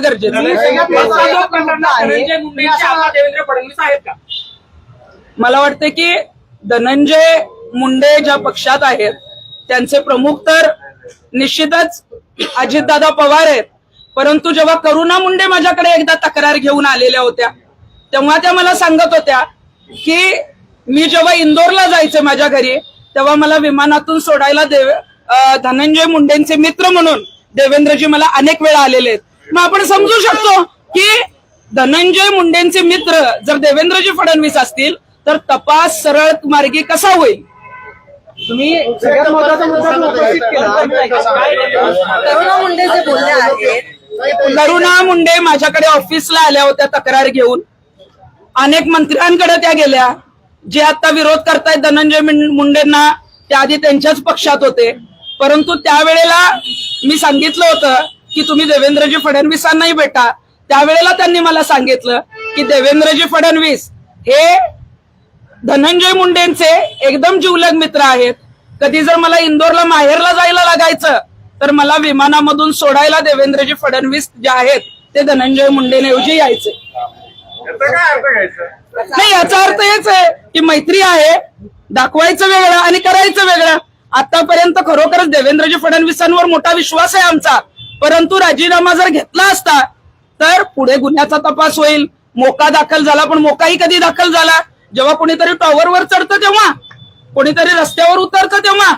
देवेंद्र फडणवीस आहेत का? मला वाटतं की धनंजय मुंडे ज्या पक्षात आहेत त्यांचे प्रमुख तर निश्चितच अजितदादा पवार आहेत, परंतु जेव्हा करुणा मुंडे माझ्याकडे एकदा तक्रार घेऊन आलेल्या होत्या तेव्हा त्या मला सांगत होत्या की मी जेव्हा इंदोरला जायचे माझ्या घरी तेव्हा मला विमानातून सोडायला धनंजय मुंडेंचे मित्र म्हणून देवेंद्रजी मला अनेक वेळा आलेले आहेत. मग आपण समजू शकतो की धनंजय मुंडेंचे मित्र जर देवेंद्रजी फडणवीस असतील तर तपास सरळ मार्गी कसा होईल? तुम्ही सगळ्यात महत्त्वाचा मुद्दा उपस्थित केला. करुणा मुंडे जे बोलले आहेत, करुणा मुंडे माझ्याकडे ऑफिसला आल्या होत्या तक्रार घेऊन. अनेक मंत्र्यांकडे त्या गेल्या. जे आता विरोध करतायत धनंजय मुंडेंना ते आधी त्यांच्याच पक्षात होते, परंतु त्यावेळेला मी सांगितलं होतं की तुम्ही देवेंद्रजी फडणवीसांनाही भेटा. त्यावेळेला त्यांनी मला सांगितलं की देवेंद्रजी फडणवीस हे धनंजय मुंडेंचे एकदम जिवलग मित्र आहेत. कधी जर मला इंदोरला माहेरला जायला लागायचं तर मला विमानामधून सोडायला देवेंद्रजी फडणवीस जे आहेत ते धनंजय मुंडेंऐवजी यायचे. नाही, याचा अर्थ हेच आहे की मैत्री आहे, दाखवायचं वेगळं आणि करायचं वेगळं. आतापर्यंत खरोखरच देवेंद्रजी फडणवीसांवर मोठा विश्वास आहे आमचा, परंतु राजीनामा जर घेतला असता तर पुढे गुन्ह्याचा तपास होईल. मोका दाखल झाला, पण मोकाही कधी दाखल झाला? जेव्हा कोणीतरी टॉवरवर चढतं तेव्हा, कोणीतरी रस्त्यावर उतरतं तेव्हा.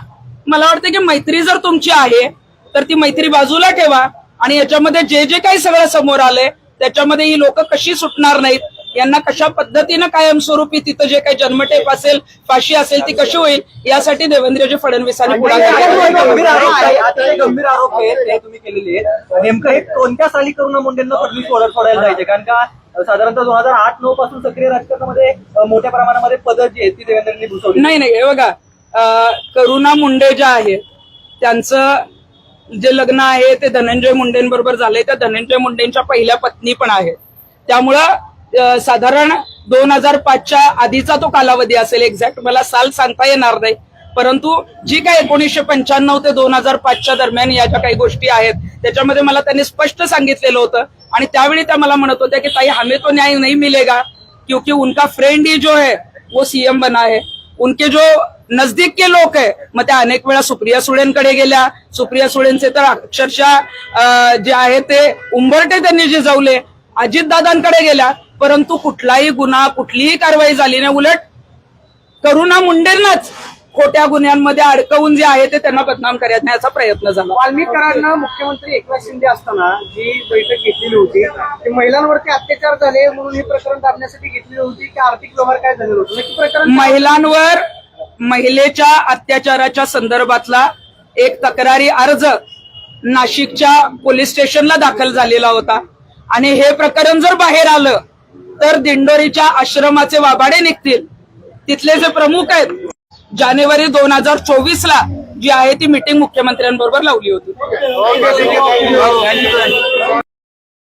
मला वाटतं की मैत्री जर तुमची आहे तर ती मैत्री बाजूला ठेवा आणि याच्यामध्ये जे जे काही सगळं समोर आलंय त्याच्यामध्ये ही लोक कशी सुटणार नाहीत, यांना कशा पद्धतीनं कायमस्वरूपी तिथं जे काही जन्मठेप असेल, फाशी असेल ती कशी होईल यासाठी देवेंद्रजी फडणवीसांनी गंभीर आरोप आहेत ते तुम्ही केलेले आहेत. नेमकं हे कोणत्या साली करुणा मुंडेंना फडणवीस सोडायला जायचे? कारण का साधारणतः 2008-9 पासून सक्रिय राजकारणामध्ये मोठ्या प्रमाणामध्ये पदं जी आहेत ती देवेंद्रांनी भूषवली. नाही, हे बघा, करुणा मुंडे ज्या आहेत त्यांचं जे लग्न आहे ते धनंजय मुंडेंबरोबर झालंय. त्या धनंजय मुंडेंच्या पहिल्या पत्नी पण आहेत. त्यामुळं साधारण 2005च्या आधीचा तो कालावधी असेल, एक्झॅक्ट मला साल सांगता येणार नाही, परंतु जी काय 1995 ते 2005च्या दरम्यान या ज्या काही गोष्टी आहेत त्याच्यामध्ये मला त्यांनी स्पष्ट सांगितलेलं होतं. आणि त्यावेळी त्या मला म्हणत होत्या की ताई हमें तो न्याय नहीं मिलेगा क्योंकि उनका फ्रेंड ही जो है वो सीएम बना है, उनके जो नजदीक के लोक है. मग त्या अनेक वेळा सुप्रिया सुळेंकडे गेल्या. सुप्रिया सुळेंचे तर अक्षरशः जे आहे ते उंबरटे त्यांनी जिजवले. अजितदादांकडे गेल्या, परंतु कुठलाही गुन्हा, कुठलीही कारवाई झाली नाही. उलट करुणा मुंडेंनाच खोट्या गुन्ह्यांमध्ये अडकवून जे आहे ते त्यांना बदनाम करण्याचा प्रयत्न झाला. वाल्मिकांना मुख्यमंत्री एकनाथ शिंदे असताना जी बैठक घेतलेली होती ती महिलांवरती अत्याचार झाले म्हणून हे प्रकरण दाबण्यासाठी घेतलेली होती की आर्थिक व्यवहार काय झालेलं होतं? नक्की प्रकरण महिलांवर महिलेच्या अत्याचाराच्या संदर्भातला एक तक्रारी अर्ज नाशिकच्या पोलीस स्टेशनला दाखल झालेला होता आणि हे प्रकरण जर बाहेर आलं तर दिंडोरीच्या आश्रमाचे वाबाडे निघतील. तिथले जे प्रमुख आहेत जानेवारी 2024ला जी आहे ती मीटिंग मुख्यमंत्र्यांबरोबर लावली होती.